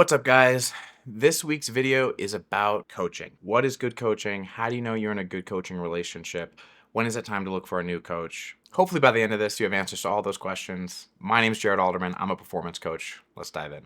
What's up, guys? This week's video is about coaching. What is good coaching? How do you know you're in a good coaching relationship? When is it time to look for a new coach? Hopefully by the end of this, you have answers to all those questions. My name is Jared Alderman. I'm a performance coach. Let's dive in.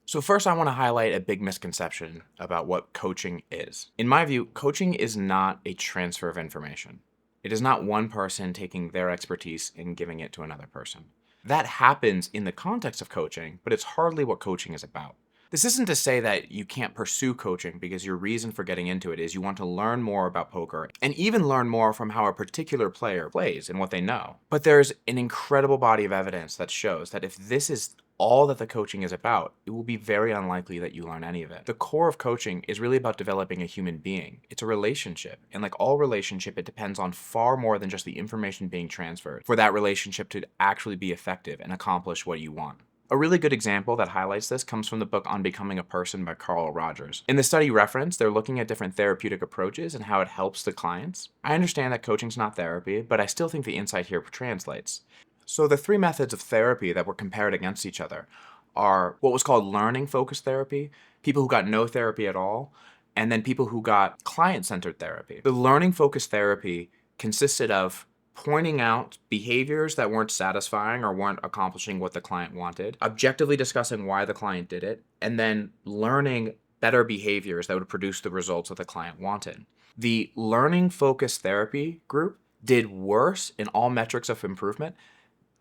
So first, I want to highlight a big misconception about what coaching is. In my view, coaching is not a transfer of information. It is not one person taking their expertise and giving it to another person. That happens in the context of coaching, but it's hardly what coaching is about. This isn't to say that you can't pursue coaching because your reason for getting into it is you want to learn more about poker and even learn more from how a particular player plays and what they know. But there's an incredible body of evidence that shows that if this is all that the coaching is about, it will be very unlikely that you learn any of it. The core of coaching is really about developing a human being. It's a relationship. And like all relationship, it depends on far more than just the information being transferred for that relationship to actually be effective and accomplish what you want. A really good example that highlights this comes from the book On Becoming a Person by Carl Rogers. In the study reference, they're looking at different therapeutic approaches and how it helps the clients. I understand that coaching's not therapy, but I still think the insight here translates. So the three methods of therapy that were compared against each other are what was called learning-focused therapy, people who got no therapy at all, and then people who got client-centered therapy. The learning-focused therapy consisted of pointing out behaviors that weren't satisfying or weren't accomplishing what the client wanted, objectively discussing why the client did it, and then learning better behaviors that would produce the results that the client wanted. The learning-focused therapy group did worse in all metrics of improvement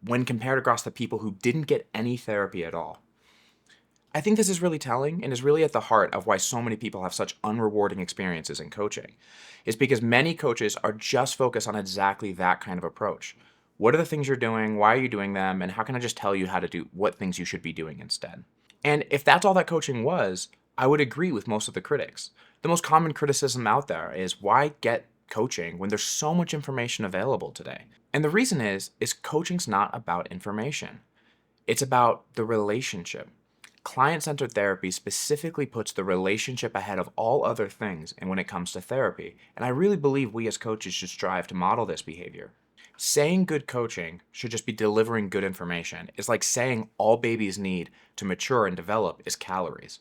when compared across the people who didn't get any therapy at all. I think this is really telling and is really at the heart of why so many people have such unrewarding experiences in coaching. It's because many coaches are just focused on exactly that kind of approach. What are the things you're doing? Why are you doing them? And how can I just tell you how to do what things you should be doing instead? And if that's all that coaching was, I would agree with most of the critics. The most common criticism out there is why get coaching when there's so much information available today? And the reason is coaching's not about information. It's about the relationship. Client-centered therapy specifically puts the relationship ahead of all other things and when it comes to therapy, and I really believe we as coaches should strive to model this behavior. Saying good coaching should just be delivering good information. It's like saying all babies need to mature and develop is calories.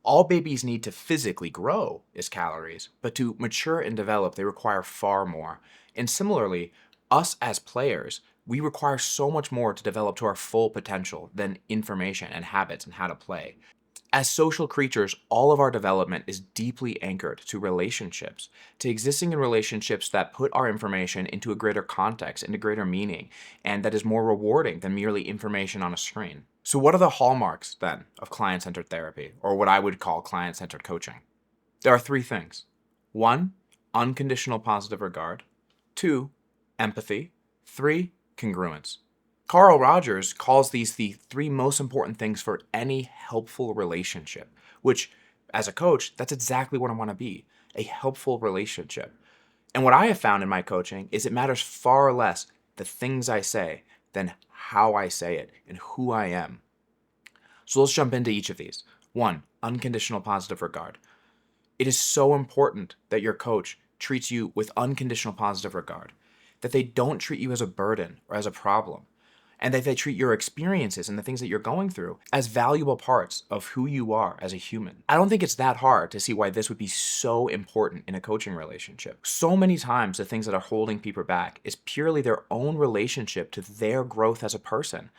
All babies need to physically grow is calories, but to mature and develop, they require far more. And similarly, us as players, we require so much more to develop to our full potential than information and habits and how to play. As social creatures, all of our development is deeply anchored to relationships, to existing in relationships that put our information into a greater context, into greater meaning, and that is more rewarding than merely information on a screen. So what are the hallmarks, then, of client-centered therapy, or what I would call client-centered coaching? There are three things. 1, unconditional positive regard. 2, empathy. 3, congruence. Carl Rogers calls these the three most important things for any helpful relationship, which, as a coach, that's exactly what I want to be, a helpful relationship. And what I have found in my coaching is it matters far less the things I say than how I say it and who I am. So let's jump into each of these. 1, unconditional positive regard. It is so important that your coach treats you with unconditional positive regard, that they don't treat you as a burden or as a problem, and that they treat your experiences and the things that you're going through as valuable parts of who you are as a human. I don't think it's that hard to see why this would be so important in a coaching relationship. So many times the things that are holding people back is purely their own relationship to their growth as a person.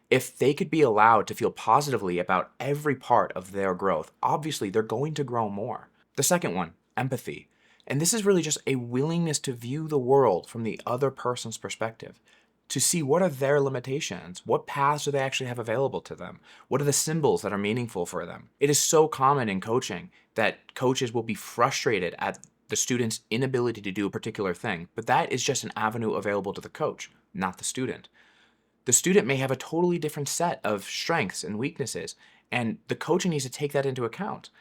If they could be allowed to feel positively about every part of their growth, obviously they're going to grow more. The second one, empathy. And this is really just a willingness to view the world from the other person's perspective, to see what are their limitations, what paths do they actually have available to them, what are the symbols that are meaningful for them. It is so common in coaching that coaches will be frustrated at the student's inability to do a particular thing, but that is just an avenue available to the coach, not the student. The student may have a totally different set of strengths and weaknesses, and the coach needs to take that into account.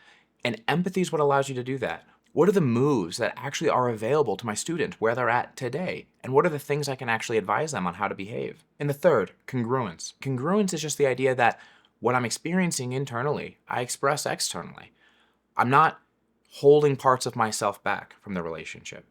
And empathy is what allows you to do that. What are the moves that actually are available to my student where they're at today? And what are the things I can actually advise them on how to behave? And the third, congruence. Congruence is just the idea that what I'm experiencing internally, I express externally. I'm not holding parts of myself back from the relationship.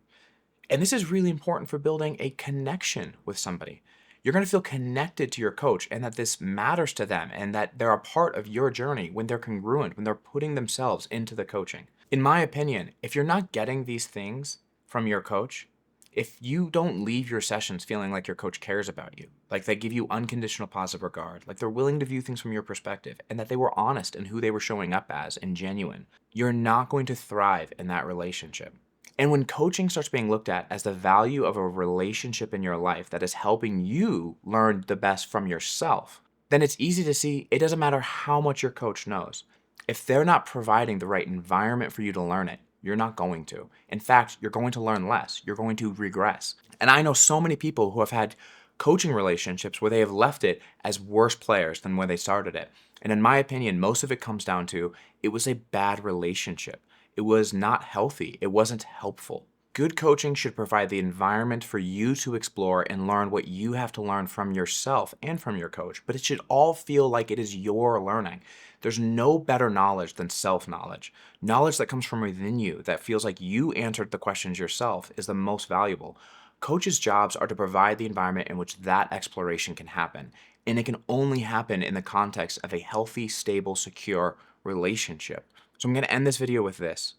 And this is really important for building a connection with somebody. You're going to feel connected to your coach and that this matters to them and that they're a part of your journey when they're congruent, when they're putting themselves into the coaching. In my opinion, if you're not getting these things from your coach, if you don't leave your sessions feeling like your coach cares about you, like they give you unconditional positive regard, like they're willing to view things from your perspective, and that they were honest in who they were showing up as and genuine, you're not going to thrive in that relationship. And when coaching starts being looked at as the value of a relationship in your life that is helping you learn the best from yourself, then it's easy to see it doesn't matter how much your coach knows. If they're not providing the right environment for you to learn it, you're not going to. In fact, you're going to learn less. You're going to regress. And I know so many people who have had coaching relationships where they have left it as worse players than when they started it. And in my opinion, most of it comes down to it was a bad relationship. It was not healthy. It wasn't helpful. Good coaching should provide the environment for you to explore and learn what you have to learn from yourself and from your coach, but it should all feel like it is your learning. There's no better knowledge than self-knowledge. Knowledge that comes from within you, that feels like you answered the questions yourself, is the most valuable. Coaches' jobs are to provide the environment in which that exploration can happen, and it can only happen in the context of a healthy, stable, secure relationship. So I'm going to end this video with this.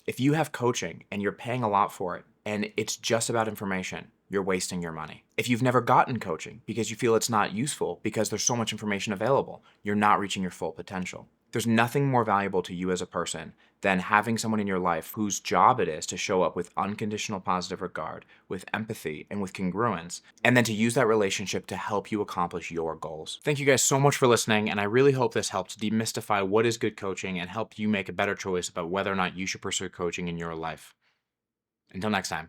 If you have coaching and you're paying a lot for it and it's just about information, you're wasting your money. If you've never gotten coaching because you feel it's not useful because there's so much information available, you're not reaching your full potential. There's nothing more valuable to you as a person than having someone in your life whose job it is to show up with unconditional positive regard, with empathy, and with congruence, and then to use that relationship to help you accomplish your goals. Thank you guys so much for listening, and I really hope this helped demystify what is good coaching and help you make a better choice about whether or not you should pursue coaching in your life. Until next time.